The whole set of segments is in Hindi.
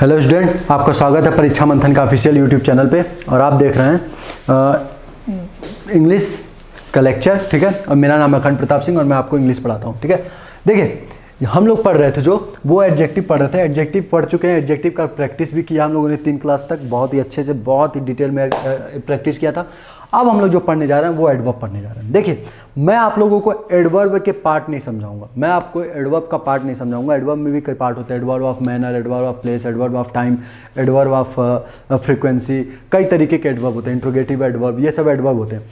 हेलो स्टूडेंट, आपका स्वागत है परीक्षा मंथन का ऑफिशियल यूट्यूब चैनल पे। और आप देख रहे हैं इंग्लिश का लेक्चर, ठीक है। और मेरा नाम है अखंड प्रताप सिंह और मैं आपको इंग्लिश पढ़ाता हूँ, ठीक है। देखिए, हम लोग पढ़ रहे थे जो वो एडजेक्टिव पढ़ रहे थे, एडजेक्टिव पढ़ चुके हैं। एडजेक्टिव का प्रैक्टिस भी किया हम लोगों ने 3 क्लास तक, बहुत ही अच्छे से, बहुत ही डिटेल में प्रैक्टिस किया था। अब हम लोग जो पढ़ने जा रहे हैं वो एडवर्ब पढ़ने जा रहे हैं। देखिए, मैं आप लोगों को एडवर्ब के पार्ट नहीं समझाऊंगा, मैं आपको एडवर्ब का पार्ट नहीं समझाऊंगा। एडवर्ब में भी कई पार्ट होते हैं, adverb of manner, adverb of place, adverb of time, adverb of frequency, कई तरीके के एडवर्ब होते हैं, इंट्रोगेटिव एडवर्ब, ये सब एडवर्ब होते हैं।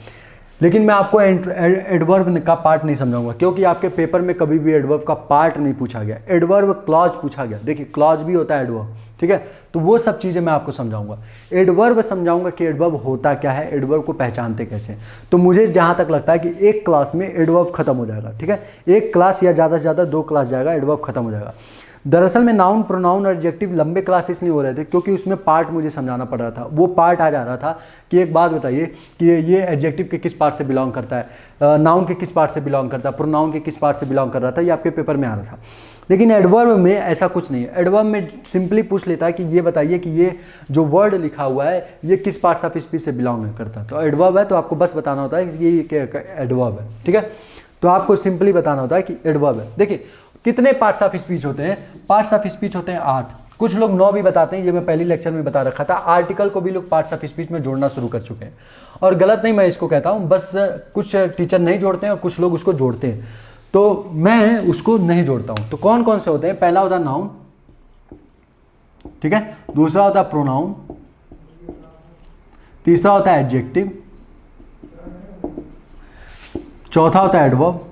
लेकिन मैं आपको एडवर्ब का पार्ट नहीं समझाऊंगा, क्योंकि आपके पेपर में कभी भी एडवर्ब का पार्ट नहीं पूछा गया। एडवर्ब क्लॉज पूछा गया। देखिए, क्लॉज भी होता है एडवर्ब, ठीक है। तो वो सब चीज़ें मैं आपको समझाऊंगा। एडवर्ब समझाऊंगा कि एडवर्ब होता क्या है, एडवर्ब को पहचानते कैसे। तो मुझे जहाँ तक लगता है कि एक क्लास में एडवर्ब खत्म हो जाएगा, ठीक है। एक क्लास या ज़्यादा से ज़्यादा 2 क्लास जाएगा, एडवर्ब खत्म हो जाएगा। दरअसल में नाउन, प्रोनाउन और एडजेक्टिव लंबे क्लासेस नहीं हो रहे थे, क्योंकि उसमें पार्ट मुझे समझाना पड़ रहा था। वो पार्ट आ जा रहा था कि एक बात बताइए कि ये एडजेक्टिव के किस पार्ट से बिलोंग करता है, नाउन के किस पार्ट से बिलोंग करता है, प्रोनाउन के किस पार्ट से बिलोंग कर रहा था, ये आपके पेपर में आ रहा था। लेकिन एडवर्ब में ऐसा कुछ नहीं है। एडवर्ब में सिंपली पूछ लेता है कि ये बताइए कि ये जो वर्ड लिखा हुआ है ये किस पार्ट्स ऑफ स्पीच से बिलोंग करता है। तो एडवर्ब है तो आपको बस बताना होता है कि ये एडवर्ब है, ठीक है। तो आपको सिंपली बताना होता है कि एडवर्ब है। देखिए, कितने पार्ट्स ऑफ स्पीच होते हैं? पार्ट्स ऑफ स्पीच होते हैं 8। कुछ लोग 9 भी बताते हैं, ये मैं पहली लेक्चर में बता रखा था। आर्टिकल को भी लोग पार्ट्स ऑफ स्पीच में जोड़ना शुरू कर चुके हैं, और गलत नहीं मैं इसको कहता हूं, बस कुछ टीचर नहीं जोड़ते हैं और कुछ लोग उसको जोड़ते हैं, तो मैं उसको नहीं जोड़ता हूं। तो कौन कौन से होते हैं? पहला होता है नाउन, ठीक है। दूसरा होता है प्रोनाउन, तीसरा होता है एडजेक्टिव, चौथा होता है एडवर्ब,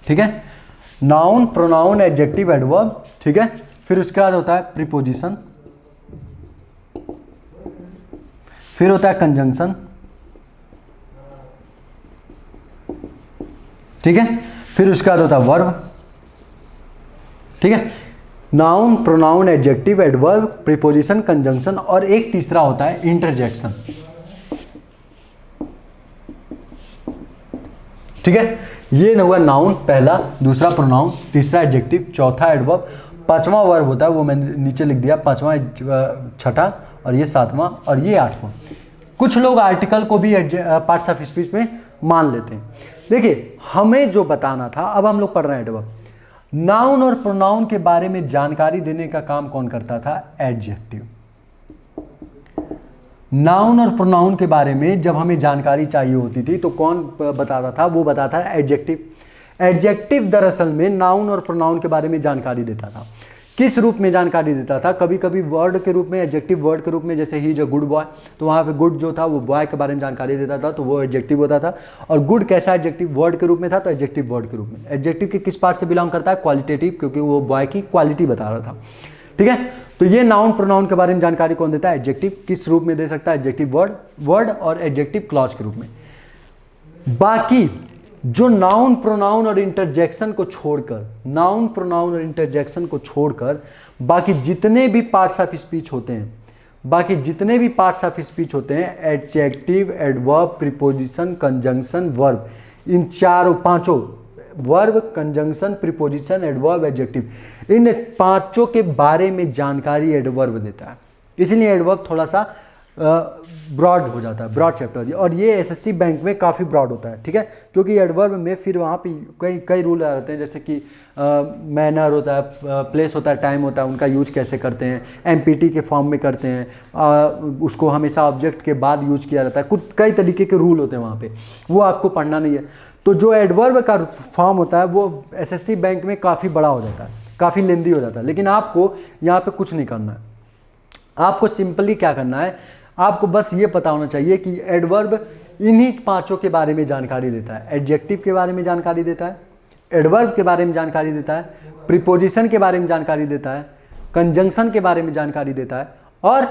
ठीक है। नाउन, प्रोनाउन, एडजेक्टिव, एडवर्ब, ठीक है। फिर उसके बाद होता है प्रीपोजिशन, फिर होता है कंजंक्शन, ठीक है। फिर उसके बाद होता है वर्ब, ठीक है। Noun, pronoun, adjective, adverb, preposition, conjunction, और एक तीसरा होता है इंटरजेक्शन, ठीक है। ये हुआ नाउन पहला, दूसरा प्रोनाउन, तीसरा एडजेक्टिव, चौथा एडवर्ब, पांचवा वर्ब होता है, वो मैंने नीचे लिख दिया, पांचवा, छठा, और ये सातवां, और ये आठवां। कुछ लोग आर्टिकल को भी पार्ट्स ऑफ स्पीच में मान लेते हैं। देखिए, हमें जो बताना था, अब हम लोग पढ़ रहे हैं एडवर्ब। नाउन और प्रोनाउन के बारे में जानकारी देने का काम कौन करता था? एडजेक्टिव। नाउन और प्रोनाउन के बारे में जब हमें जानकारी चाहिए होती थी तो कौन बताता था? वो बताता है एडजेक्टिव। एडजेक्टिव दरअसल में नाउन और प्रोनाउन के बारे में जानकारी देता था। किस रूप में जानकारी देता था? कभी कभी वर्ड के रूप में, एडजेक्टिव वर्ड के रूप में, जैसे he is a good boy, तो वहाँ पे गुड जो था वो बॉय के बारे में जानकारी देता था, तो वो एडजेक्टिव होता था। और गुड कैसा एडजेक्टिव? वर्ड के रूप में था, तो एडजेक्टिव वर्ड के रूप में। एडजेक्टिव के किस पार्ट से बिलोंग करता है? क्वालिटेटिव, क्योंकि वो बॉय की क्वालिटी बता रहा था, ठीक है। तो ये नाउन, प्रोनाउन के बारे में जानकारी कौन देता है? एडजेक्टिव। किस रूप में दे सकता है? एडजेक्टिव वर्ड और एडजेक्टिव क्लॉज के रूप में। बाकी जो नाउन, प्रोनाउन और इंटरजेक्शन को छोड़कर, नाउन, प्रोनाउन और इंटरजेक्शन को छोड़कर बाकी जितने भी पार्ट्स ऑफ स्पीच होते हैं, बाकी जितने भी पार्ट्स ऑफ स्पीच होते हैं, adjective, adverb, preposition, conjunction, verb, इन चारों, पांचों, verb, conjunction, preposition, adverb, adjective, इन पांचों के बारे में जानकारी एडवर्ब देता है। इसलिए एडवर्ब थोड़ा सा ब्रॉड हो जाता है, ब्रॉड चैप्टर, और ये एसएससी बैंक में काफ़ी ब्रॉड होता है, ठीक है। क्योंकि एडवर्ब में फिर वहाँ पे कई रूल आ जाते हैं, जैसे कि मैनर होता है, प्लेस होता है, टाइम होता है, उनका यूज कैसे करते हैं, एमपीटी के फॉर्म में करते हैं, उसको हमेशा ऑब्जेक्ट के बाद यूज किया जाता है, कुछ कई तरीके के रूल होते हैं वहाँ पे, वो आपको पढ़ना नहीं है। तो जो एडवर्ब का फॉर्म होता है वो एसएससी बैंक में काफ़ी बड़ा हो जाता है, काफ़ी लेंदी हो जाता है। लेकिन आपको यहाँ पे कुछ नहीं करना है, आपको सिंपली क्या करना है, आपको बस ये पता होना चाहिए कि एडवर्ब इन्हीं पांचों के बारे में जानकारी देता है। एडजेक्टिव के बारे में जानकारी देता है, एडवर्ब के बारे में जानकारी देता है, प्रीपोजिशन के बारे में जानकारी देता है, कंजंक्शन के बारे में जानकारी देता है, और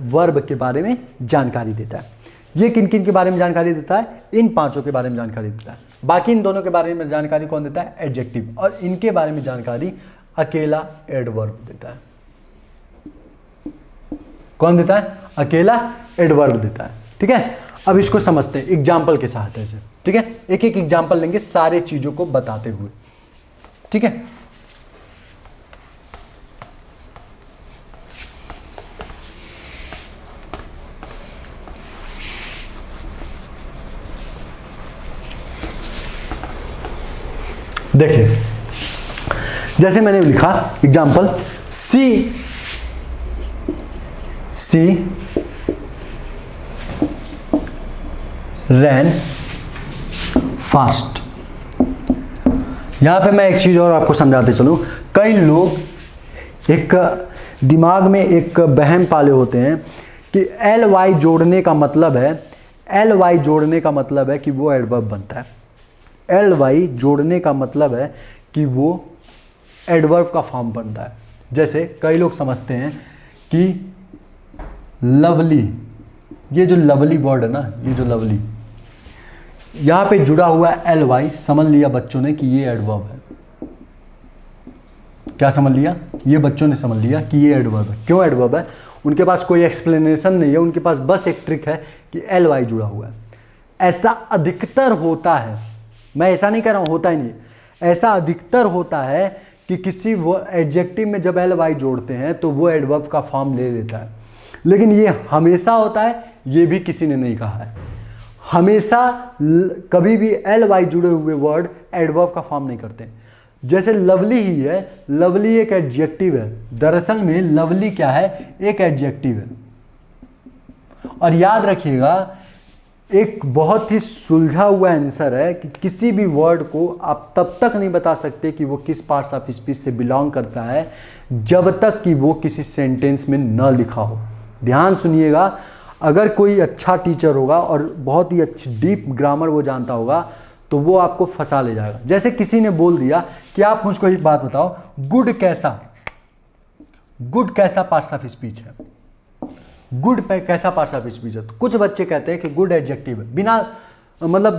वर्ब के बारे में जानकारी देता है। ये किन किन के बारे में जानकारी देता है? इन पांचों के बारे में जानकारी देता है। बाकी इन दोनों के बारे में जानकारी कौन देता है? एडजेक्टिव। और इनके बारे में जानकारी अकेला एडवर्ब देता है। कौन देता है? अकेला एडवर्ब देता है, ठीक है। अब इसको समझते हैं एग्जाम्पल के साथ ऐसे, ठीक है। एक एक एग्जाम्पल लेंगे सारे चीजों को बताते हुए, ठीक है। देखिए जैसे मैंने लिखा एग्जाम्पल, सी रैन फास्ट। यहां पे मैं एक चीज और आपको समझाते चलूं। कई लोग एक दिमाग में एक वहम पाले होते हैं कि एल वाई जोड़ने का मतलब है, एल वाई जोड़ने का मतलब है कि वो एडवर्ब बनता है। एल वाई जोड़ने का मतलब है कि वो एडवर्ब का फॉर्म बनता है। जैसे कई लोग समझते हैं कि लवली, ये जो लवली वर्ड है ना, ये जो लवली यहां पे जुड़ा हुआ है एल वाई, समझ लिया बच्चों ने कि ये एडवर्ब है। क्या समझ लिया? ये बच्चों ने समझ लिया कि ये एडवर्ब है। क्यों एडवर्ब है? उनके पास कोई एक्सप्लेनेशन नहीं है, उनके पास बस एक ट्रिक है कि एल वाई जुड़ा हुआ है। ऐसा अधिकतर होता है, मैं ऐसा नहीं कह रहा हूं होता ही नहीं, ऐसा अधिकतर होता है कि किसी वो एडजेक्टिव में जब एल वाई जोड़ते हैं तो वो एडवर्ब का फॉर्म ले लेता है। लेकिन ये हमेशा होता है, ये भी किसी ने नहीं कहा है। हमेशा कभी भी एल वाई जुड़े हुए वर्ड एडवर्ब का फॉर्म नहीं करते। जैसे लवली ही है, लवली एक एडजेक्टिव है। दरअसल में लवली क्या है? एक एडजेक्टिव है। और याद रखिएगा, एक बहुत ही सुलझा हुआ आंसर है कि किसी भी वर्ड को आप तब तक नहीं बता सकते कि वो किस पार्ट्स ऑफ स्पीच से बिलोंग करता है जब तक कि वो किसी सेंटेंस में न लिखा हो। ध्यान सुनिएगा, अगर कोई अच्छा टीचर होगा और बहुत ही अच्छी डीप ग्रामर वो जानता होगा तो वो आपको फंसा ले जाएगा। जैसे किसी ने बोल दिया कि आप मुझको एक बात बताओ, गुड कैसा, गुड कैसा पार्ट्स ऑफ स्पीच है, गुड कैसा पार्ट्स ऑफ स्पीच है। तो कुछ बच्चे कहते हैं कि गुड एडजेक्टिव है,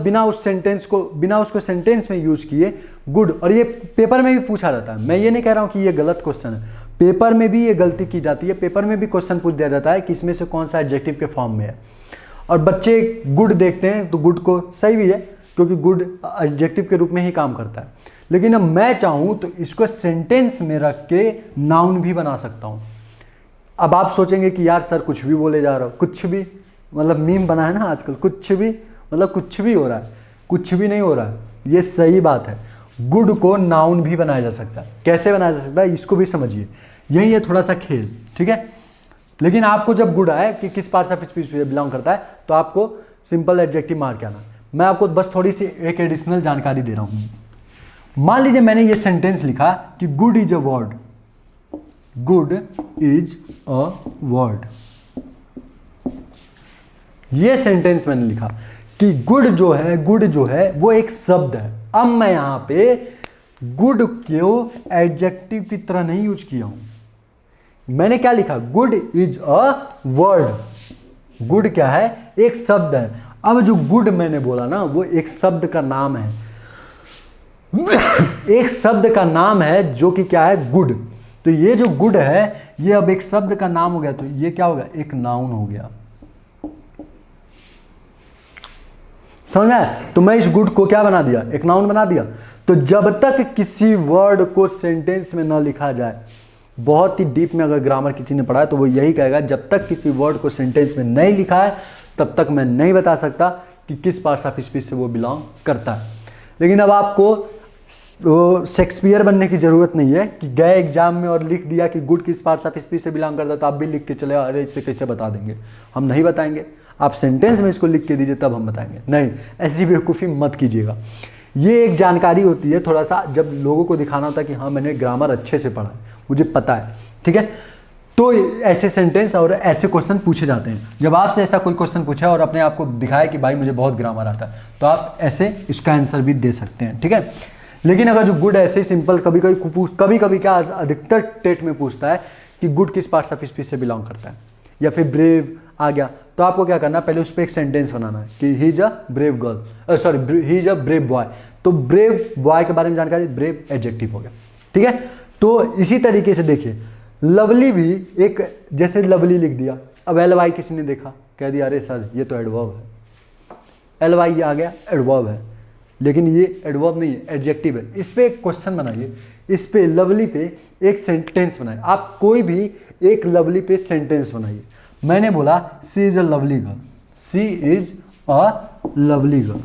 बिना उस सेंटेंस को, बिना उसको सेंटेंस में यूज किए गुड। और ये पेपर में भी पूछा जाता है। मैं ये नहीं कह रहा हूं कि ये गलत क्वेश्चन है, पेपर में भी ये गलती की जाती है। पेपर में भी क्वेश्चन पूछ दिया जाता है कि इसमें से कौन सा एडजेक्टिव के फॉर्म में है, और बच्चे गुड देखते हैं तो गुड को सही भी है क्योंकि गुड एडजेक्टिव के रूप में ही काम करता है। लेकिन अब मैं चाहूं तो इसको सेंटेंस में रख के नाउन भी बना सकता हूं। अब आप सोचेंगे कि यार सर कुछ भी बोले जा रहा हो, कुछ भी मतलब मीम बना है ना आजकल, कुछ भी मतलब कुछ भी हो रहा है, कुछ भी नहीं हो रहा है। ये सही बात है, गुड को नाउन भी बनाया जा सकता है। कैसे बनाया जा सकता है इसको भी समझिए, यही है थोड़ा सा खेल, ठीक है। लेकिन आपको जब गुड आए कि किस पार्ट ऑफ स्पीच बिलोंग करता है तो आपको सिंपल एडजेक्टिव मार के आना। मैं आपको बस थोड़ी सी एक एडिशनल जानकारी दे रहा हूं। मान लीजिए मैंने ये सेंटेंस लिखा कि good is a word, good is a word. ये सेंटेंस मैंने लिखा कि गुड जो है वो एक शब्द है। अब मैं यहां पे गुड को एडजेक्टिव की तरह नहीं यूज किया हूं। मैंने क्या लिखा? Good is a word. Good क्या है? एक शब्द है। अब जो गुड मैंने बोला ना वो एक शब्द का नाम है। एक शब्द का नाम है जो कि क्या है? गुड। तो ये जो गुड है ये अब एक शब्द का नाम हो गया, तो ये क्या हो गया? एक नाउन हो गया। समझ में? तो मैं इस गुड को क्या बना दिया? एक नाउन बना दिया। तो जब तक किसी वर्ड को सेंटेंस में ना लिखा जाए, बहुत ही डीप में अगर ग्रामर किसी ने पढ़ा है तो वो यही कहेगा, जब तक किसी वर्ड को सेंटेंस में नहीं लिखा है तब तक मैं नहीं बता सकता कि किस पार्ट्स ऑफ स्पीच से वो बिलोंग करता है। लेकिन अब आपको शेक्सपियर बनने की जरूरत नहीं है कि गए एग्जाम में और लिख दिया कि गुड किस पार्ट्स ऑफ स्पीच से बिलोंग करता है तो आप भी लिख के चले, अरे इससे कैसे बता देंगे? हम नहीं बताएंगे। आप सेंटेंस में इसको लिख के दीजिए तब हम बताएंगे। नहीं, ऐसी बेवकूफ़ी मत कीजिएगा। ये एक जानकारी होती है, थोड़ा सा जब लोगों को दिखाना होता है कि हाँ मैंने ग्रामर अच्छे से पढ़ा है, मुझे पता है, ठीक है। तो ऐसे सेंटेंस और ऐसे क्वेश्चन पूछे जाते हैं। जब आपसे ऐसा कोई क्वेश्चन पूछा और अपने आप को दिखाए कि भाई मुझे बहुत ग्रामर आता है, तो आप ऐसे इसका आंसर भी दे सकते हैं, ठीक है। लेकिन अगर जो गुड ऐसे ही सिंपल कभी कभी क्या अधिकतर टेट में पूछता है कि गुड किस पार्ट्स ऑफ स्पीच से बिलोंग करता है, या फिर ब्रेव आ गया, तो आपको क्या करना है? पहले उस पर एक सेंटेंस बनाना है कि he is a brave girl, sorry he is a brave boy. तो ब्रेव बॉय के बारे में जानकारी, ब्रेव एडजेक्टिव हो गया, ठीक है। तो इसी तरीके से देखिए, लवली भी एक, जैसे लवली लिख दिया, अब एल वाई किसी ने देखा, कह दिया अरे सर ये तो एडवर्ब है, एल वाई आ गया, एडवर्ब है। लेकिन ये एडवर्ब नहीं है, एडजेक्टिव है। इस पे एक क्वेश्चन बनाइए, इस पे लवली पे एक सेंटेंस बनाइए। आप कोई भी एक लवली पे सेंटेंस बनाइए। मैंने बोला she is a lovely girl, she is a lovely girl,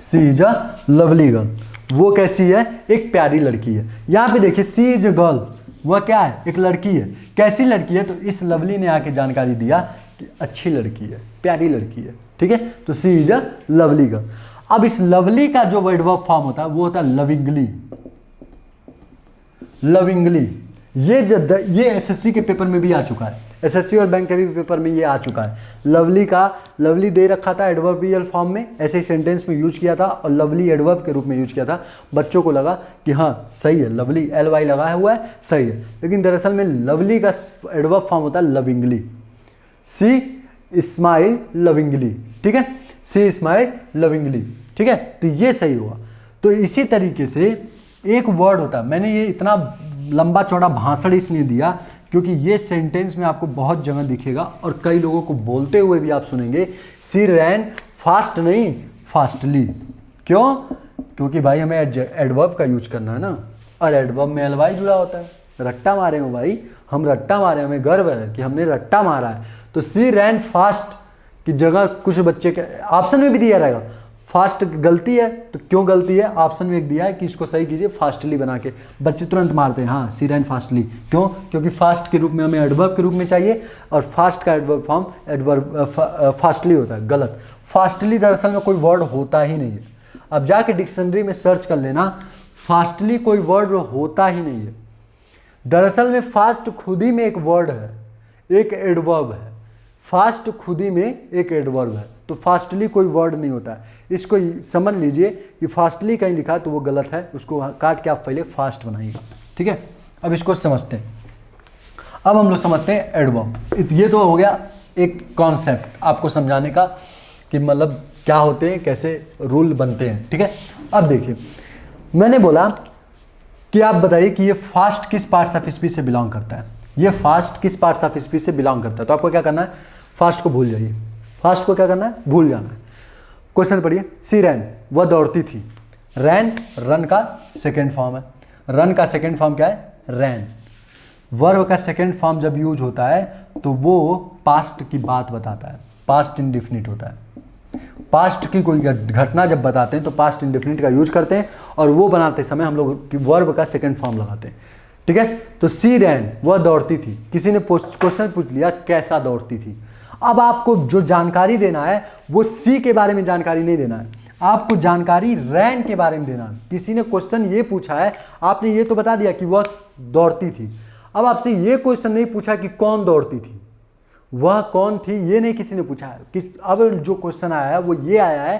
she she is a lovely girl, वो कैसी है, एक प्यारी लड़की है। यहाँ पे देखिए सी इज अ गर्ल, वह क्या है, एक लड़की है। कैसी लड़की है, तो इस लवली ने आके जानकारी दिया कि अच्छी लड़की है, प्यारी लड़की है, ठीक है। तो सी इज अ लवली गर्ल। अब इस लवली का जो एडवर्ब फॉर्म होता है वो होता है लविंगली। लविंगली ये एसएससी के पेपर में भी आ चुका है, एसएससी और बैंक के भी पेपर में ये आ चुका है। लवली दे रखा था एडवर्बियल फॉर्म में, ऐसे ही सेंटेंस में यूज किया था और लवली एडवर्ब के रूप में यूज किया था। बच्चों को लगा कि हाँ सही है, लवली LY लगाया हुआ है, सही है, लेकिन दरअसल में लवली का एडवर्ब फॉर्म होता है लविंगली। सी स्माइल लविंगली, ठीक है, सी स्माइल लविंगली, ठीक है, तो ये सही हुआ। तो इसी तरीके से एक वर्ड होता है, मैंने ये इतना लंबा चौड़ा भाषण इसलिए दिया क्योंकि ये सेंटेंस में आपको बहुत जगह दिखेगा और कई लोगों को बोलते हुए भी आप सुनेंगे, सी रैन फास्ट नहीं फास्टली। क्यों? क्योंकि भाई हमें एडवर्ब का यूज करना है ना, और एडवर्ब में LY जुड़ा होता है। रट्टा मारे हो भाई, हम रट्टा मारे, हमें गर्व है कि हमने रट्टा मारा है। तो सी रैन फास्ट की जगह कुछ बच्चे के ऑप्शन में भी दिया रहेगा फास्ट गलती है, तो क्यों गलती है, ऑप्शन में एक दिया है कि इसको सही कीजिए फास्टली बना के, बच्चे तुरंत मारते हैं हाँ सी रैन फास्टली। क्यों? क्योंकि फास्ट के रूप में हमें एडवर्ब के रूप में चाहिए और फास्ट का एडवर्ब फॉर्म एडवर्ब फास्टली होता है। गलत, फास्टली दरअसल में कोई वर्ड होता ही नहीं है। अब जाके डिक्शनरी में सर्च कर लेना, फास्टली कोई वर्ड होता ही नहीं है। दरअसल में फास्ट खुद ही में एक वर्ड है, एक एडवर्ब है। फास्ट खुद ही में एक एडवर्ब है, तो फास्टली कोई वर्ड नहीं होता है। इसको समझ लीजिए कि फास्टली कहीं लिखा तो वो गलत है, उसको काट के आप पहले फास्ट बनाइएगा, ठीक है। अब इसको समझते हैं। अब हम लोग समझते हैं एडवर्ब। ये तो हो गया एक कॉन्सेप्ट आपको समझाने का कि मतलब क्या होते हैं, कैसे रूल बनते हैं, ठीक है। अब देखिए, मैंने बोला कि आप बताइए कि ये फास्ट किस पार्ट्स ऑफ स्पीच से बिलोंग करता है। ये फास्ट किस पार्ट्स ऑफ स्पीच से बिलोंग करता है, तो आपको क्या करना है, फास्ट को भूल जाइए। फास्ट को क्या करना है, भूल जाना है। क्वेश्चन पढ़िए, सी रैन, वह दौड़ती थी। रैन रन का सेकेंड फॉर्म है। रन का सेकेंड फॉर्म क्या है, रैन। वर्ब का सेकेंड फॉर्म जब यूज होता है तो वो पास्ट की बात बताता है, पास्ट इंडेफिनिट होता है। पास्ट की कोई घटना जब बताते हैं तो पास्ट इंडेफिनिट का यूज करते हैं और वो बनाते समय हम लोग वर्ब का सेकेंड फॉर्म लगाते हैं, ठीक है। तो सी रैन, वह दौड़ती थी। किसी ने क्वेश्चन पूछ लिया कैसा दौड़ती थी। अब आपको जो जानकारी देना है वो सी के बारे में जानकारी नहीं देना है, आपको जानकारी रैन के बारे में देना है। किसी ने क्वेश्चन ये पूछा है, आपने ये तो बता दिया कि वह दौड़ती थी। अब आपसे ये क्वेश्चन नहीं पूछा कि कौन दौड़ती थी, वह कौन थी, ये नहीं किसी ने पूछा है। अब जो क्वेश्चन आया है वो ये आया है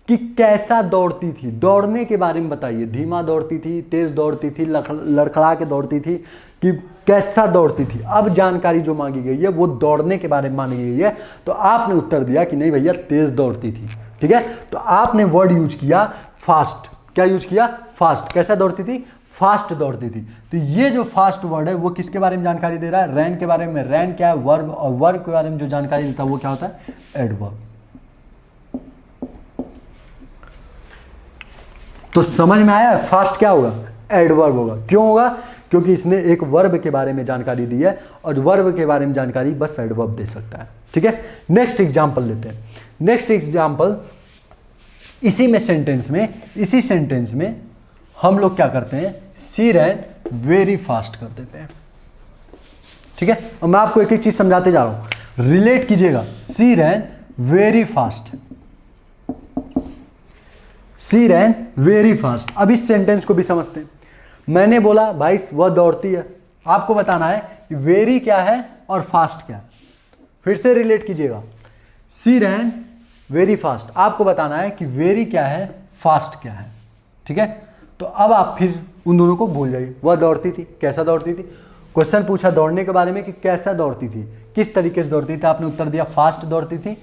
कि कैसा दौड़ती थी, दौड़ने के बारे में बताइए। धीमा दौड़ती थी, तेज दौड़ती थी, लड़खड़ा के दौड़ती थी, कि कैसा दौड़ती थी। अब जानकारी जो मांगी गई है वो दौड़ने के बारे में मांगी गई है, तो आपने उत्तर दिया कि नहीं भैया तेज दौड़ती थी, ठीक है। तो आपने वर्ड यूज किया फास्ट। क्या यूज किया, फास्ट। कैसा दौड़ती थी, फास्ट दौड़ती थी। तो ये जो फास्ट वर्ड है वो किसके बारे में जानकारी दे रहा है, रैन के बारे में। रैन क्या है, वर्ब, और वर्ब के बारे में जो जानकारी देता है वो क्या होता है, एडवर्ब। तो समझ में आया, फास्ट क्या होगा, एडवर्ब होगा। क्यों होगा, क्योंकि इसने एक वर्ब के बारे में जानकारी दी है और वर्ब के बारे में जानकारी बस एडवर्ब दे सकता है, ठीक है। नेक्स्ट एग्जांपल लेते हैं। नेक्स्ट एग्जांपल, इसी सेंटेंस में हम लोग क्या करते हैं, सी रैन वेरी फास्ट कर देते हैं, ठीक है। और मैं आपको एक एक चीज समझाते जा रहा हूं, रिलेट कीजिएगा। सी रैन वेरी फास्ट, सी रैन वेरी फास्ट। अब इस सेंटेंस को भी समझते हैं। मैंने बोला भाई वह दौड़ती है, आपको बताना है कि वेरी क्या है और फास्ट क्या है। फिर से रिलेट कीजिएगा, सी रैन वेरी फास्ट, आपको बताना है कि वेरी क्या है, फास्ट क्या है, ठीक है। तो अब आप फिर उन दोनों को भूल जाइए। वह दौड़ती थी, कैसा दौड़ती थी। क्वेश्चन पूछा दौड़ने के बारे में कि कैसा दौड़ती थी, किस तरीके से दौड़ती थी, आपने उत्तर दिया फास्ट दौड़ती थी,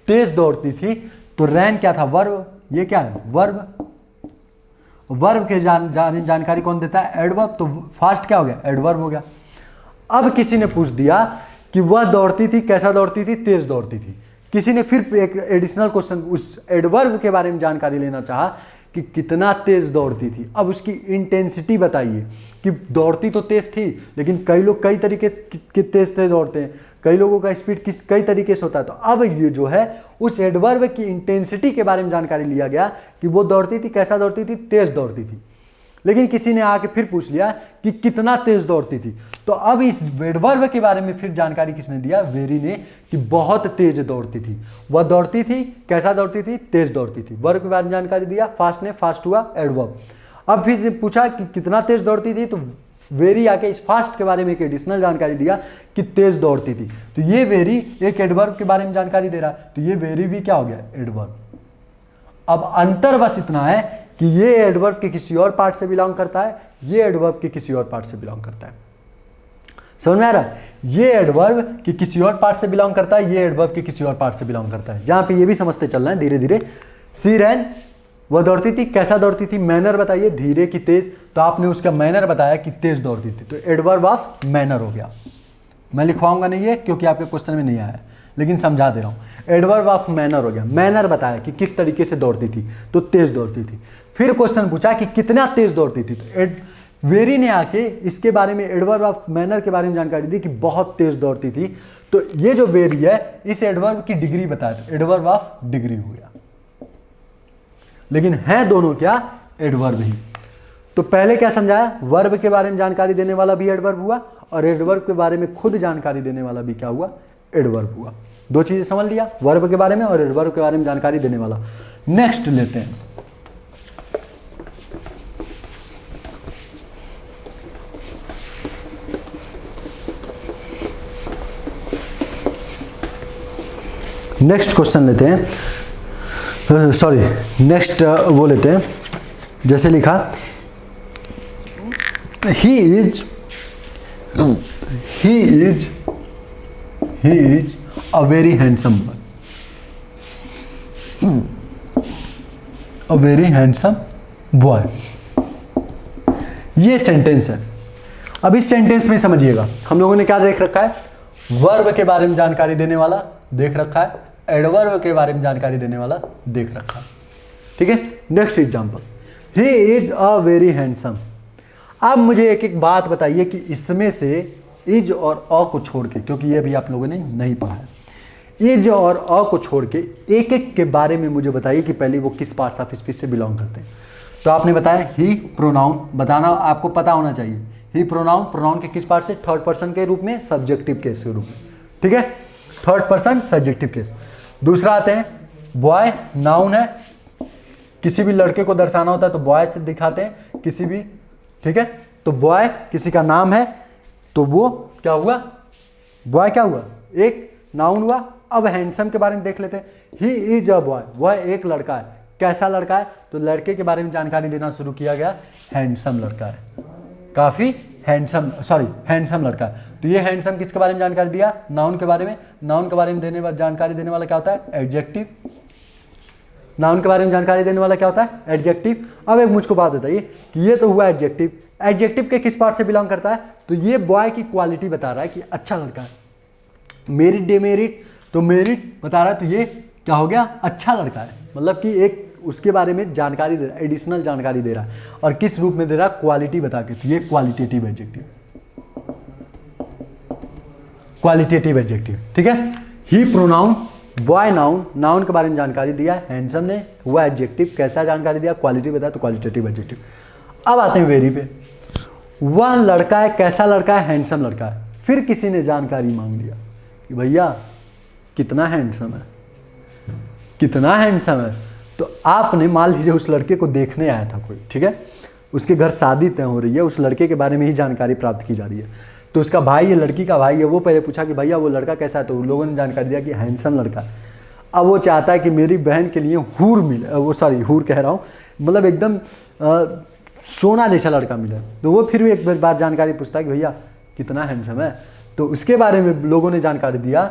तेज दौड़ती थी। तो रैन क्या था, वर्ब। ये क्या है, वर्ब। वर्ब के जानकारी कौन देता है, एडवर्ब। तो फास्ट क्या हो गया, एडवर्ब हो गया। अब किसी ने पूछ दिया कि वह दौड़ती थी, कैसा दौड़ती थी, तेज दौड़ती थी। किसी ने फिर एक एडिशनल क्वेश्चन उस एडवर्ब के बारे में जानकारी लेना चाहा कि कितना तेज दौड़ती थी। अब उसकी इंटेंसिटी बताइए कि दौड़ती तो तेज थी, लेकिन कई लोग कई तरीके के तेज दौड़ते हैं, कई लोगों का स्पीड कई तरीके से होता है। तो अब ये जो है उस एडवर्ब की इंटेंसिटी के बारे में जानकारी लिया गया कि वो दौड़ती थी, कैसा दौड़ती थी, तेज दौड़ती थी। लेकिन किसी ने आके फिर पूछ लिया कि कितना तेज दौड़ती थी, तो अब इस एडवर्ब के बारे में फिर जानकारी किसने दिया, वेरी ने, कि बहुत तेज दौड़ती थी। वह दौड़ती थी, कैसा दौड़ती थी, तेज दौड़ती थी। वर्ब के बारे में जानकारी दिया, फास्ट ने, फास्ट हुआ एडवर्ब। अब फिर पूछा कि कितना तेज दौड़ती थी, तो वेरी आके इस फास्ट के बारे में एक एडिशनल जानकारी दिया कि तेज दौड़ती थी। तो ये वेरी एक एडवर्ब के बारे में जानकारी दे रहा है, तो ये वेरी भी क्या हो गया, एडवर्ब। अब अंतर बस इतना है कि ये एडवर्ब के किसी और पार्ट से बिलोंग करता है, ये एडवर्ब के किसी और पार्ट से बिलोंग करता है। समझ में आ रहा है? ये एडवर्ब के किसी और पार्ट से बिलोंग करता है, ये एडवर्ब के किसी और पार्ट से बिलोंग करता है। जहां पे ये भी समझते चल रहे हैं धीरे धीरे। सी रैन, वह दौड़ती थी, कैसा दौड़ती थी, मैनर बताइए, धीरे की तेज, तो आपने उसका मैनर बताया कि तेज दौड़ती थी, तो एडवर्ब ऑफ मैनर हो गया। मैं लिखवाऊंगा नहीं है क्योंकि आपके क्वेश्चन में नहीं आया है, लेकिन समझा दे रहा हूं। एडवर्ब ऑफ मैनर हो गया, मैनर बताया कि किस तरीके से दौड़ती थी, तो तेज दौड़ती थी। फिर क्वेश्चन पूछा कि कितना तेज दौड़ती थी, तो वेरी ने आके इसके बारे में, एडवर्ब ऑफ मैनर के बारे में जानकारी दी कि बहुत तेज दौड़ती थी। तो ये जो वेरी है, इस एडवर्ब की डिग्री बताया, तो एडवर्ब ऑफ डिग्री हो गया। लेकिन है दोनों क्या, एडवर्ब ही। तो पहले क्या समझाया, वर्ब के बारे में जानकारी देने वाला भी एडवर्ब हुआ, और एडवर्ब के बारे में खुद जानकारी देने वाला भी क्या हुआ, एडवर्ब हुआ। दो चीजें समझ लिया, वर्ब के बारे में और एडवर्ब के बारे में जानकारी देने वाला। नेक्स्ट लेते हैं, नेक्स्ट क्वेश्चन लेते हैं, सॉरी नेक्स्ट वो लेते हैं। जैसे लिखा, he is a very handsome boy, a very handsome boy. ये सेंटेंस है। अब इस सेंटेंस में समझिएगा, हम लोगों ने क्या देख रखा है, वर्ब के बारे में जानकारी देने वाला देख रखा है, एडवर्ब के बारे में जानकारी देने वाला देख रखा है। ठीक है, next example, he is a very handsome. अब मुझे एक एक बात बताइए कि इसमें से इज और अ को छोड़ के, क्योंकि ये भी आप लोगों ने नहीं पढ़ा है, इज और अ को छोड़ के एक एक के बारे में मुझे बताइए कि पहले वो किस पार्ट्स ऑफ स्पीच से बिलोंग करते हैं। तो आपने बताया ही प्रोनाउन, बताना आपको पता होना चाहिए। ही प्रोनाउन, प्रोनाउन के किस पार्ट से, थर्ड पर्सन के रूप में, सब्जेक्टिव केस के रूप में। ठीक है, थर्ड पर्सन सब्जेक्टिव केस। दूसरा आते हैं बॉय, नाउन है, किसी भी लड़के को दर्शाना होता है तो बॉय से दिखाते हैं किसी भी। ठीक है, तो बॉय किसी का नाम है, तो वो क्या हुआ, बॉय क्या हुआ, एक नाउन हुआ। अब हैंडसम के बारे में देख लेते हैं। ही इज अ बॉय, वह एक लड़का है, कैसा लड़का है, तो लड़के के बारे में जानकारी देना शुरू किया गया, हैंडसम लड़का है, काफी हैंडसम, सॉरी हैंडसम लड़का है। तो ये हैंडसम किसके बारे में जानकारी दिया, नाउन के बारे में। नाउन के बारे में देने वाला, जानकारी देने वाला क्या होता है, एडजेक्टिव। नाउन के बारे में जानकारी देने वाला क्या होता है, एडजेक्टिव। अब एक मुझको बात बताइए कि ये तो हुआ एडजेक्टिव, एडजेक्टिव के किस पार्ट से बिलोंग करता है, तो ये बॉय की क्वालिटी बता रहा है कि अच्छा लड़का है। मेरिट, डेमेरिट, तो मेरिट बता रहा है, तो ये क्या हो गया, अच्छा लड़का है, मतलब कि एक उसके बारे में जानकारी दे रहा है, एडिशनल जानकारी दे रहा है। और किस रूप में दे रहा है, क्वालिटी बता के, तो ये क्वालिटेटिव एडजेक्टिव, क्वालिटेटिव एडजेक्टिव। ठीक है, ही प्रोनाउन, बॉय नाउन, नाउन के बारे में जानकारी दिया, हैंडसम ने हुआ एडजेक्टिव, कैसा जानकारी दिया, क्वालिटी बताया, तो क्वालिटेटिव एडजेक्टिव। अब आते हैं वेरी पे, वह लड़का है, कैसा लड़का है, हैंडसम लड़का है। फिर किसी ने जानकारी मांग लिया कि भैया कितना हैंडसम है, कितना हैंडसम है। तो आपने मान लीजिए उस लड़के को देखने आया था कोई, ठीक है, उसके घर शादी तय हो रही है, उस लड़के के बारे में ही जानकारी प्राप्त की जा रही है। तो उसका भाई है, लड़की का भाई है, वो पहले पूछा कि भैया वो लड़का कैसा है, तो उन लोगों ने जानकारी दिया कि हैंडसम लड़का है। अब वो चाहता है कि मेरी बहन के लिए हूर मिले, वो सॉरी हूर कह रहा हूँ, मतलब एकदम सोना जैसा लड़का मिले। तो वो फिर भी एक बार जानकारी पूछता है कि भैया कितना हैंडसम है, तो उसके बारे में लोगों ने जानकारी दिया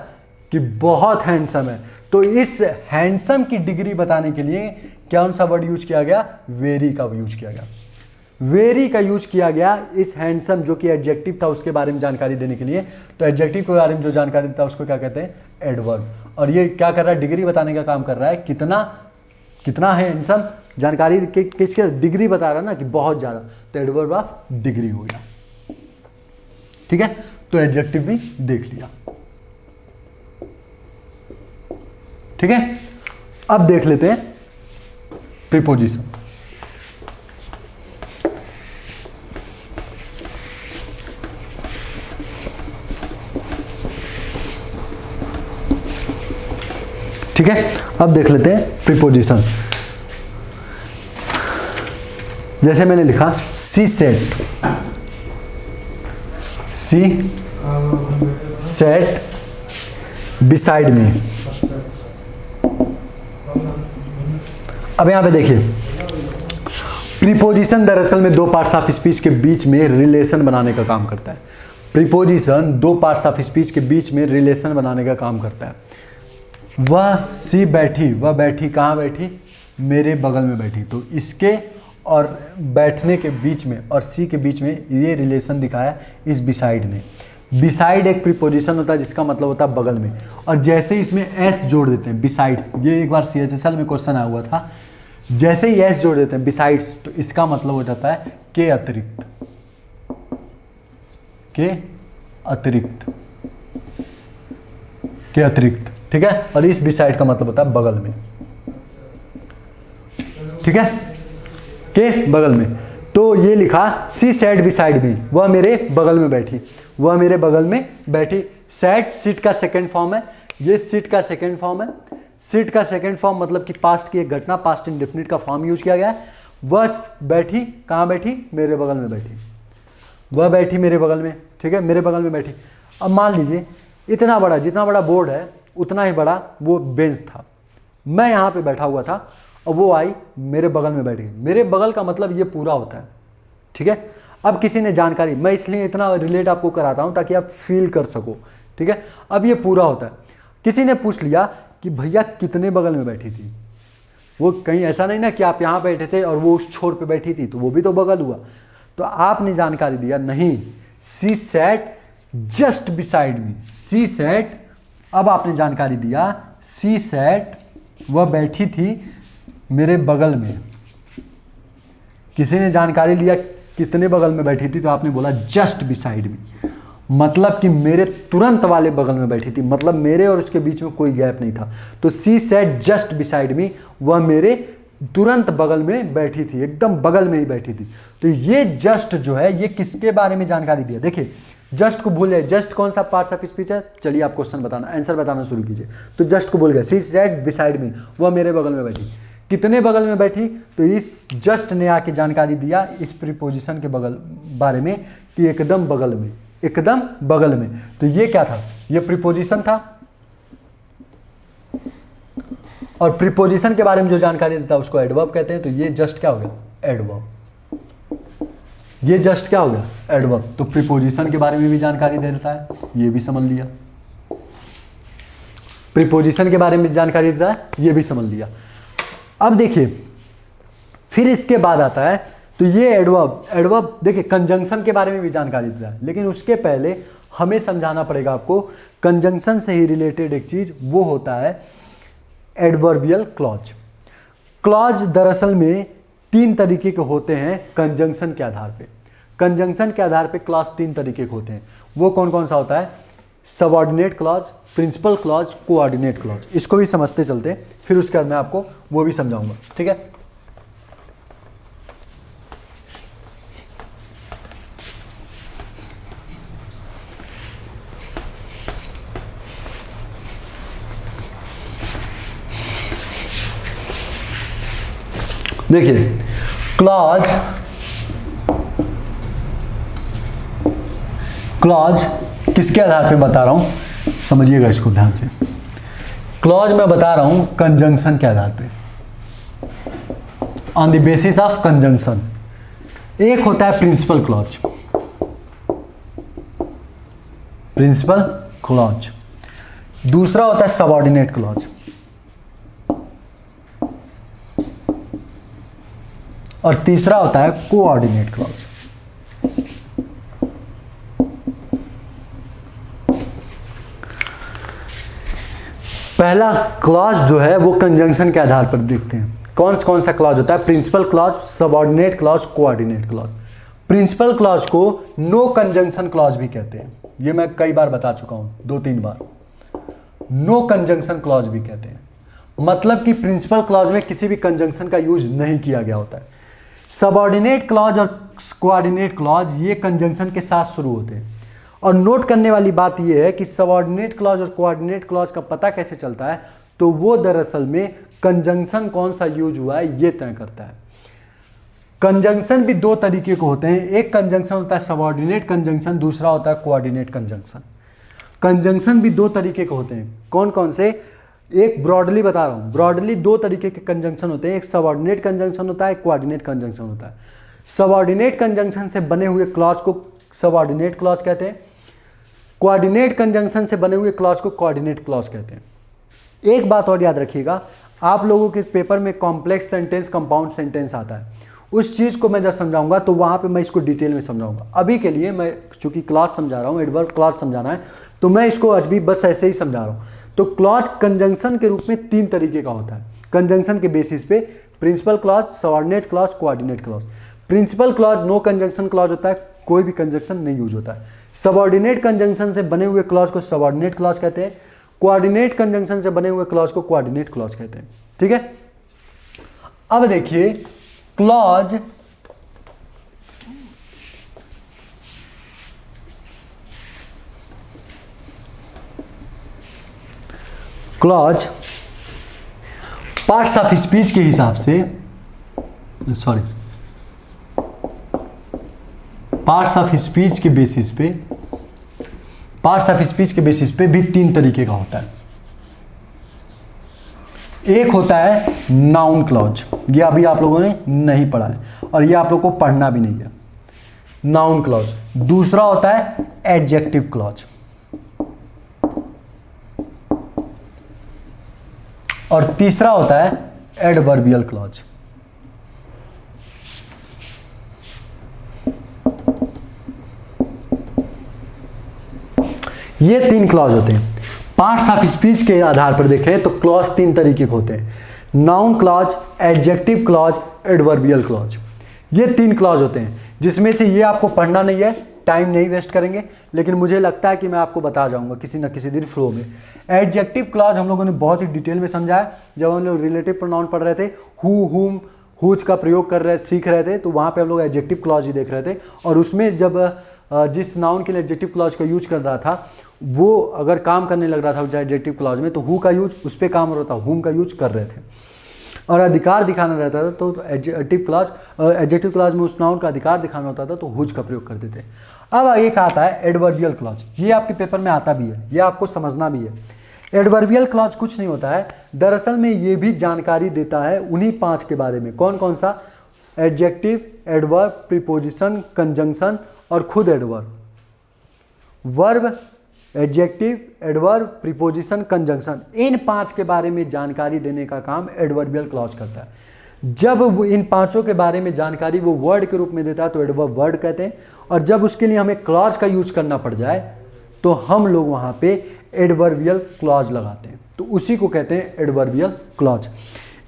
कि बहुत हैंडसम है। तो इस हैंडसम की डिग्री बताने के लिए कौन सा वर्ड यूज किया गया, वेरी का यूज किया गया। वेरी का यूज किया गया इस हैंडसम जो कि एडजेक्टिव था उसके बारे में जानकारी देने के लिए। तो एडजेक्टिव के बारे में जो जानकारी देता है उसको क्या कहते हैं, एडवर्ब। और ये क्या कर रहा है, डिग्री बताने का काम कर रहा है, कितना कितना है हैंडसम, जानकारी किसके, डिग्री बता रहा ना कि बहुत ज़्यादा, तो एडवर्ब ऑफ डिग्री हो गया। ठीक है, तो एडजेक्टिव भी देख लिया। ठीक है, अब देख लेते हैं प्रीपोजिशन। ठीक है, अब देख लेते हैं प्रीपोजिशन। जैसे मैंने लिखा सी सेट, सी सेट बिसाइड मी। अब यहां पे देखिए, प्रीपोजिशन दरअसल में दो पार्ट्स ऑफ स्पीच के बीच में रिलेशन बनाने का काम करता है। प्रीपोजिशन दो पार्ट्स ऑफ स्पीच के बीच में रिलेशन बनाने का काम करता है। वह सी बैठी, वह बैठी कहाँ बैठी, मेरे बगल में बैठी, तो इसके और बैठने के बीच में और सी के बीच में ये रिलेशन दिखाया इस बिसाइड ने। बिसाइड एक प्रीपोजिशन होता है जिसका मतलब होता है बगल में, और जैसे ही इसमें एस जोड़ देते हैं बिसाइड्स, ये एक बार CHSL में क्वेश्चन आया हुआ था, जैसे ही एस जोड़ देते हैं बिसाइड्स, तो इसका मतलब हो जाता है के अतिरिक्त, के अतिरिक्त, के अतिरिक्त। ठीक है, और इस बिसाइड का मतलब होता है बगल में। ठीक है, के बगल में। तो ये लिखा सी सैट बिसाइड मी, वह मेरे बगल में बैठी, वह मेरे बगल में बैठी। सैट सीट का सेकंड फॉर्म है, ये सीट का सेकंड फॉर्म है। सीट का सेकंड फॉर्म मतलब कि पास्ट की एक घटना, पास्ट इंडेफिनिट का फॉर्म यूज किया गया है। वह बैठी कहाँ बैठी, मेरे बगल में बैठी, वह बैठी मेरे बगल में। ठीक है, मेरे बगल में बैठी। अब मान लीजिए इतना बड़ा, जितना बड़ा बोर्ड है उतना ही बड़ा वो बेंच था, मैं यहाँ पे बैठा हुआ था और वो आई मेरे बगल में बैठ गई। मेरे बगल का मतलब ये पूरा होता है। ठीक है, अब किसी ने जानकारी, मैं इसलिए इतना रिलेट आपको कराता हूँ ताकि आप फील कर सको। ठीक है, अब ये पूरा होता है। किसी ने पूछ लिया कि भैया कितने बगल में बैठी थी, वो कहीं ऐसा नहीं ना कि आप यहाँ बैठे थे और वो उस छोर पे बैठी थी, तो वो भी तो बगल हुआ। तो आपने जानकारी दिया नहीं, she sat just beside me, she sat. अब आपने जानकारी दिया सी सैट, वह बैठी थी मेरे बगल में। किसी ने जानकारी लिया कितने बगल में बैठी थी, तो आपने बोला जस्ट बिसाइड मी, मतलब कि मेरे तुरंत वाले बगल में बैठी थी, मतलब मेरे और उसके बीच में कोई गैप नहीं था। तो सी सेड जस्ट बिसाइड मी, वह मेरे तुरंत बगल में बैठी थी, एकदम बगल में ही बैठी थी। तो ये जस्ट जो है ये किसके बारे में जानकारी दिया। देखिए जस्ट को भूल जाए, जस्ट कौन सा पार्ट्स ऑफ स्पीच है, चलिए आप क्वेश्चन बताना, आंसर बताना शुरू कीजिए। तो जस्ट को भूल गए, सी सेड बिसाइड मी, वह मेरे बगल में बैठी। कितने बगल में बैठी, तो इस जस्ट ने आके जानकारी दिया इस प्रीपोजिशन के बगल बारे में कि एकदम बगल में, एकदम बगल में। तो ये क्या था, ये प्रीपोजिशन था। और प्रीपोजिशन के बारे में जो जानकारी देता है उसको एडवर्ब कहते हैं। तो ये जस्ट क्या हो गया, एडवर्ब। ये जस्ट क्या हो गया, एडवर्ब। तो प्रीपोजिशन के बारे में भी जानकारी देता है, ये भी समझ लिया। प्रीपोजिशन के बारे में जानकारी देता है, ये भी समझ लिया। अब देखिए फिर इसके बाद आता है, तो ये एडवर्ब, एडवर्ब देखिए कंजंक्शन के बारे में भी जानकारी देता है, लेकिन उसके पहले हमें समझाना पड़ेगा आपको कंजंक्शन से ही रिलेटेड एक चीज, वो होता है एडवर्बियल क्लॉज। क्लॉज दरअसल में तीन तरीके के होते हैं कंजंक्शन के आधार पे। कंजंक्शन के आधार पे क्लॉज तीन तरीके के होते हैं। वो कौन कौन सा होता है, subordinate clause, principal clause, coordinate clause. इसको भी समझते चलते, फिर उसके बाद मैं आपको वो भी समझाऊंगा। ठीक है, देखिए क्लॉज, क्लॉज किसके आधार पे बता रहा हूं, समझिएगा इसको ध्यान से। क्लॉज मैं बता रहा हूं कंजंक्शन के आधार पे, on the basis of conjunction. एक होता है प्रिंसिपल क्लॉज, प्रिंसिपल क्लॉज। दूसरा होता है सबऑर्डिनेट क्लॉज, और तीसरा होता है कोऑर्डिनेट क्लॉज। पहला क्लॉज जो है वो कंजंक्शन के आधार पर दिखते हैं। कौन कौन सा क्लॉज होता है? Principal clause, subordinate clause, coordinate clause. Principal clause को नो कंजंक्शन क्लॉज भी कहते हैं, ये मैं कई बार बता चुका हूं, 2-3 बार। नो कंजंक्शन क्लॉज भी कहते हैं, मतलब कि प्रिंसिपल क्लॉज में किसी भी कंजंक्शन का यूज नहीं किया गया होता है। सबऑर्डिनेट क्लॉज और कोऑर्डिनेट क्लॉज ये कंजंक्शन के साथ शुरू होते हैं। और नोट करने वाली बात यह है कि सबऑर्डिनेट क्लॉज और कोऑर्डिनेट क्लॉज का पता कैसे चलता है, तो वो दरअसल में कंजंक्शन कौन सा यूज हुआ है ये तय करता है। कंजंक्शन भी 2 तरीके के होते हैं, एक कंजंक्शन होता है सबऑर्डिनेट कंजंक्शन, दूसरा होता है कोऑर्डिनेट कंजंक्शन। कंजंक्शन भी 2 तरीके के होते हैं, कौन कौन से? एक ब्रॉडली बता रहा हूं, ब्रॉडली 2 तरीके के कंजंक्शन होते हैं, एक सबऑर्डिनेट कंजंक्शन होता है, एक कोऑर्डिनेट कंजंक्शन होता है। सबऑर्डिनेट कंजंक्शन से बने हुए क्लॉज को सबऑर्डिनेट क्लॉज कहते हैं, कोऑर्डिनेट कंजंक्शन से बने हुए क्लॉज को कोऑर्डिनेट क्लॉज कहते हैं। एक बात और याद रखिएगा, आप लोगों के पेपर में कॉम्प्लेक्स सेंटेंस, कंपाउंड सेंटेंस आता है, उस चीज़ को मैं जब समझाऊंगा तो वहाँ पे मैं इसको डिटेल में समझाऊंगा। अभी के लिए मैं चूंकि क्लॉज समझा रहा हूँ, एडवर्ब क्लॉज समझाना है, तो मैं इसको आज भी बस ऐसे ही समझा रहा हूँ। तो क्लॉज कंजंक्शन के रूप में 3 तरीके का होता है, कंजंक्शन के बेसिस पे, principal clause, subordinate clause, coordinate clause. Principal clause no conjunction clause होता है, कोई भी कंजंक्शन नहीं यूज होता है। सबऑर्डिनेट कंजंक्शन से बने हुए क्लॉज को सबऑर्डिनेट क्लॉज कहते हैं, कोऑर्डिनेट कंजंक्शन से बने हुए क्लॉज को कोऑर्डिनेट क्लॉज कहते हैं। ठीक है, अब देखिए clause clause parts of speech के हिसाब से, सॉरी, पार्ट्स ऑफ स्पीच के बेसिस पे, पार्ट्स ऑफ स्पीच के बेसिस पे भी 3 तरीके का होता है। एक होता है नाउन क्लॉज, ये अभी आप लोगों ने नहीं पढ़ा है और ये आप लोगों को पढ़ना भी नहीं है, नाउन क्लॉज। दूसरा होता है एडजेक्टिव क्लॉज, और तीसरा होता है एडवर्बियल क्लॉज। ये 3 क्लॉज होते हैं। पार्ट्स ऑफ स्पीच के आधार पर देखें तो क्लॉज 3 तरीके के होते हैं, noun clause, adjective clause, adverbial clause. ये 3 क्लॉज होते हैं, जिसमें से ये आपको पढ़ना नहीं है, टाइम नहीं वेस्ट करेंगे, लेकिन मुझे लगता है कि मैं आपको बता जाऊंगा किसी न किसी दिन फ्लो में। एडजेक्टिव क्लॉज हम लोगों ने बहुत ही डिटेल में समझा है जब हम लोग रिलेटिव प्रोनाउन पढ़ रहे थे, हु, हुम, हुज का प्रयोग कर रहे सीख रहे थे, तो वहाँ पे हम लोग एडजेक्टिव क्लॉज ही देख रहे थे। और उसमें जब जिस नाउन के लिए एडजेक्टिव क्लॉज का यूज कर रहा था वो अगर काम करने लग रहा था एडजेक्टिव क्लॉज में, तो हु का यूज उस पर काम हो रहा था, हुम का यूज कर रहे थे। और अधिकार दिखाना रहता था तो एडजेक्टिव क्लॉज में उस नाउन का अधिकार दिखाना होता था तो हुज का प्रयोग करते थे। अब एक आता है एडवर्बियल क्लॉज, ये आपके पेपर में आता भी है, ये आपको समझना भी है। एडवर्बियल क्लॉज कुछ नहीं होता है, दरअसल में ये भी जानकारी देता है उन्हीं 5 के बारे में। कौन कौन सा? एडजेक्टिव, एडवर्ब, प्रीपोजिशन, कंजंक्शन और खुद adverb. Verb, adjective, adverb, preposition, conjunction, इन 5 के बारे में जानकारी देने का काम एडवर्बियल क्लॉज करता है। जब वो इन 5 के बारे में जानकारी वो वर्ड के रूप में देता है तो एडवर्ब वर्ड कहते हैं, और जब उसके लिए हमें क्लॉज का यूज करना पड़ जाए तो हम लोग वहाँ पे एडवर्बियल क्लॉज लगाते हैं, तो उसी को कहते हैं एडवर्बियल क्लॉज।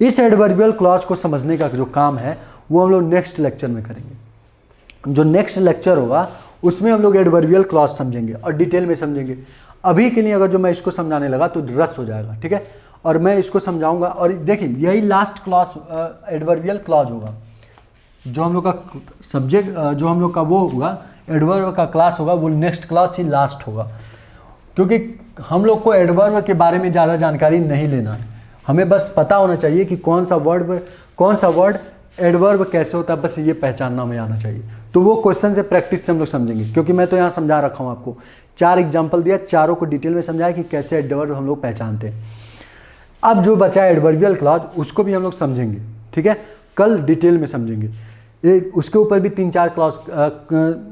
इस एडवर्बियल क्लॉज को समझने का जो काम है वो हम लोग नेक्स्ट लेक्चर में करेंगे। जो नेक्स्ट लेक्चर होगा उसमें हम लोग एडवर्बियल क्लॉज समझेंगे और डिटेल में समझेंगे। अभी के लिए अगर जो मैं इसको समझाने लगा तो रस हो जाएगा, ठीक है, और मैं इसको समझाऊंगा। और देखिए यही लास्ट क्लॉज एडवर्बियल क्लॉज होगा, जो हम लोग का सब्जेक्ट, जो हम लोग का वो होगा एडवर्ब का क्लास होगा, वो नेक्स्ट क्लास ही लास्ट होगा, क्योंकि हम लोग को एडवर्ब के बारे में ज़्यादा जानकारी नहीं लेना है, हमें बस पता होना चाहिए कि कौन सा वर्ड एडवर्ब कैसे होता है, बस ये पहचानना हमें आना चाहिए। तो वो क्वेश्चन से प्रैक्टिस से हम लोग समझेंगे, क्योंकि मैं तो यहाँ समझा रखा हूँ आपको, 4 एग्जाम्पल दिया, चारों को डिटेल में समझाया कि कैसे एडवर्ब हम लोग पहचानते हैं। अब जो बचा है एडवर्बियल क्लॉज, उसको भी हम लोग समझेंगे, ठीक है, कल डिटेल में समझेंगे। उसके ऊपर भी 3-4 क्लॉज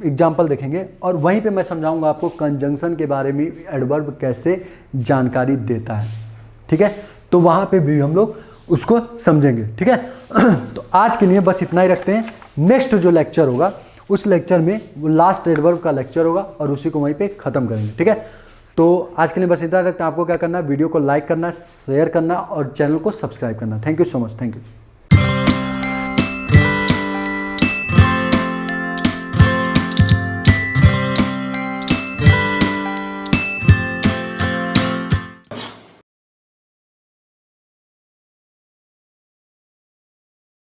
एग्जाम्पल देखेंगे, और वहीं पे मैं समझाऊंगा आपको कंजंक्शन के बारे में एडवर्ब कैसे जानकारी देता है, ठीक है, तो वहाँ पे भी हम लोग उसको समझेंगे, ठीक है। तो आज के लिए बस इतना ही रखते हैं। नेक्स्ट जो लेक्चर होगा उस लेक्चर में वो लास्ट एडवर्ब का लेक्चर होगा और उसी को वहीं पे ख़त्म करेंगे, ठीक है। तो आज के लिए बस इतना रखते हैं। आपको क्या करना है, वीडियो को लाइक करना, शेयर करना और चैनल को सब्सक्राइब करना। Thank you so much, thank you.